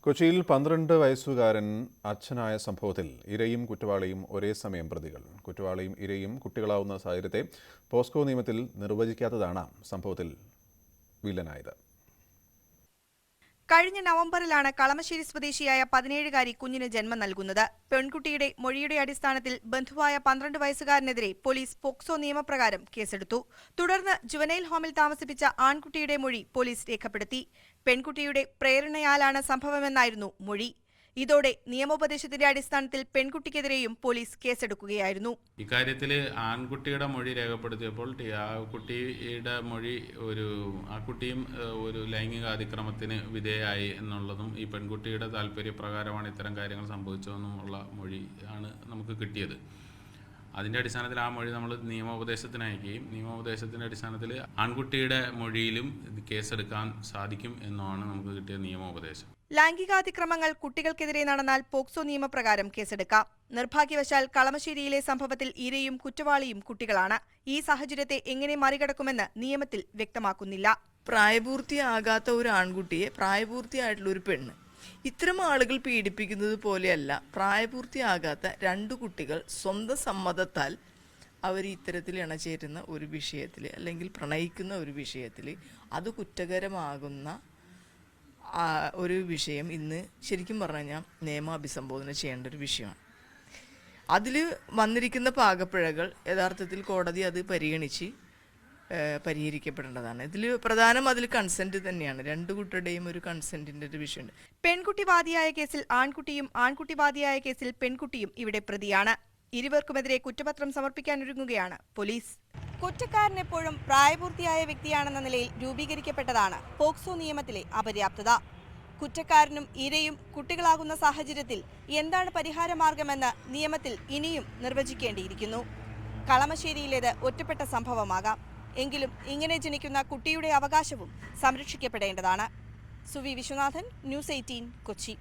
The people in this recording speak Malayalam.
കൊച്ചിയിൽ 12 വയസ്സുകാരൻ അച്ഛനായ സംഭവത്തിൽ ഇരയും കുറ്റവാളിയും ഒരേ സമയം പ്രതികൾ. കുറ്റവാളിയും ഇരയും കുട്ടികളാവുന്ന സാഹചര്യത്തെ പോസ്കോ നിയമത്തിൽ നിർവചിക്കാത്തതാണ് സംഭവത്തിൽ വില്ലനായത്. കഴിഞ്ഞ നവംബറിലാണ് കളമശ്ശേരി സ്വദേശിയായ 17-കാരി കുഞ്ഞിന് ജന്മം നൽകുന്നത്. പെൺകുട്ടിയുടെ മൊഴിയുടെ അടിസ്ഥാനത്തിൽ ബന്ധുവായ 12 വയസ്സുകാരനെതിരെ പോലീസ് പോക്സോ നിയമപ്രകാരം കേസെടുത്തു. തുടർന്ന് ജുവനൈൽ ഹോമിൽ താമസിപ്പിച്ച ആൺകുട്ടിയുടെ മൊഴി പോലീസ് രേഖപ്പെടുത്തി. പെൺകുട്ടിയുടെ പ്രേരണയാലാണ് സംഭവമെന്നായിരുന്നു മൊഴി. ഇതോടെ നിയമോപദേശത്തിന്റെ അടിസ്ഥാനത്തിൽ പെൺകുട്ടിക്കെതിരെയും പോലീസ് കേസെടുക്കുകയായിരുന്നു. ഇക്കാര്യത്തിൽ ആൺകുട്ടിയുടെ മൊഴി രേഖപ്പെടുത്തിയപ്പോൾ ആ കുട്ടിയുടെ മൊഴി ആ കുട്ടിയും ഒരു ലൈംഗിക അതിക്രമത്തിന് വിധേയമായി എന്നുള്ളതും ഈ പെൺകുട്ടിയുടെ താല്പര്യപ്രകാരമാണ് ഇത്തരം കാര്യങ്ങൾ സംഭവിച്ചതെന്നുമുള്ള മൊഴി ആണ് നമുക്ക് കിട്ടിയത്. അതിൻ്റെ അടിസ്ഥാനത്തിൽ ആ മൊഴി നമ്മൾ നിയമോപദേശത്തിന് അയക്കുകയും നിയമോപദേശത്തിൻ്റെ അടിസ്ഥാനത്തിൽ ആൺകുട്ടിയുടെ മൊഴിയിലും കേസെടുക്കാൻ സാധിക്കും എന്നാണ് നമുക്ക് കിട്ടിയ നിയമോപദേശം. ലൈംഗികാതിക്രമങ്ങൾ കുട്ടികൾക്കെതിരെ നടന്നാൽ പോക്സോ നിയമപ്രകാരം കേസെടുക്കാം. നിർഭാഗ്യവശാൽ കളമശ്ശേരിയിലെ സംഭവത്തിൽ ഇരയും കുറ്റവാളിയും കുട്ടികളാണ്. ഈ സാഹചര്യത്തെ എങ്ങനെ മറികടക്കുമെന്ന് നിയമത്തിൽ വ്യക്തമാക്കുന്നില്ല. പ്രായപൂർത്തിയാകാത്ത ഒരു ആൺകുട്ടിയെ പ്രായപൂർത്തിയായിട്ടുള്ള ഒരു പെണ്ണ് ഇത്തരം ആളുകൾ പീഡിപ്പിക്കുന്നത് പോലെയല്ല. പ്രായപൂർത്തിയാകാത്ത 2 കുട്ടികൾ സ്വന്തം സമ്മതത്താൽ അവർ ഇത്തരത്തിൽ ഇണചേരുന്ന ഒരു വിഷയത്തിൽ അല്ലെങ്കിൽ പ്രണയിക്കുന്ന ഒരു വിഷയത്തിൽ അത് കുറ്റകരമാകുന്ന ഒരു വിഷയം ഇന്ന് ശരിക്കും പറഞ്ഞു കഴിഞ്ഞാൽ നിയമം അഭിസംബോധന ചെയ്യേണ്ട ഒരു വിഷയമാണ്. അതിൽ വന്നിരിക്കുന്ന പാകപ്പിഴകൾ യഥാർത്ഥത്തിൽ കോടതി അത് പരിഹരിക്കപ്പെടേണ്ടതാണ്. ഇതിൽ പ്രധാനം അതിൽ കൺസെന്റ് തന്നെയാണ്. 2 കൂട്ടരുടെയും ഒരു കൺസെന്റിന്റെ ഒരു വിഷയമുണ്ട്. പെൺകുട്ടി വാദിയായ കേസിൽ ആൺകുട്ടിയും ആൺകുട്ടി വാദിയായ കേസിൽ പെൺകുട്ടിയും ഇവിടെ പ്രതിയാണ്. ഇരുവർക്കുമെതിരെ കുറ്റപത്രം സമർപ്പിക്കാനൊരുങ്ങുകയാണ് പോലീസ്. കുറ്റക്കാരൻ എപ്പോഴും പ്രായപൂർത്തിയായ വ്യക്തിയാണെന്ന നിലയിൽ രൂപീകരിക്കപ്പെട്ടതാണ് പോക്സോ നിയമത്തിലെ അപര്യാപ്തത. കുറ്റക്കാരനും ഇരയും കുട്ടികളാകുന്ന സാഹചര്യത്തിൽ എന്താണ് പരിഹാരമാർഗമെന്ന് നിയമത്തിൽ ഇനിയും നിർവചിക്കേണ്ടിയിരിക്കുന്നു. കളമശ്ശേരിയിലേത് ഒറ്റപ്പെട്ട സംഭവമാകാം. എങ്കിലും ഇങ്ങനെ ജനിക്കുന്ന കുട്ടിയുടെ അവകാശവും സംരക്ഷിക്കപ്പെടേണ്ടതാണ്. സുവി വിശ്വനാഥൻ, ന്യൂസ് 18, കൊച്ചി.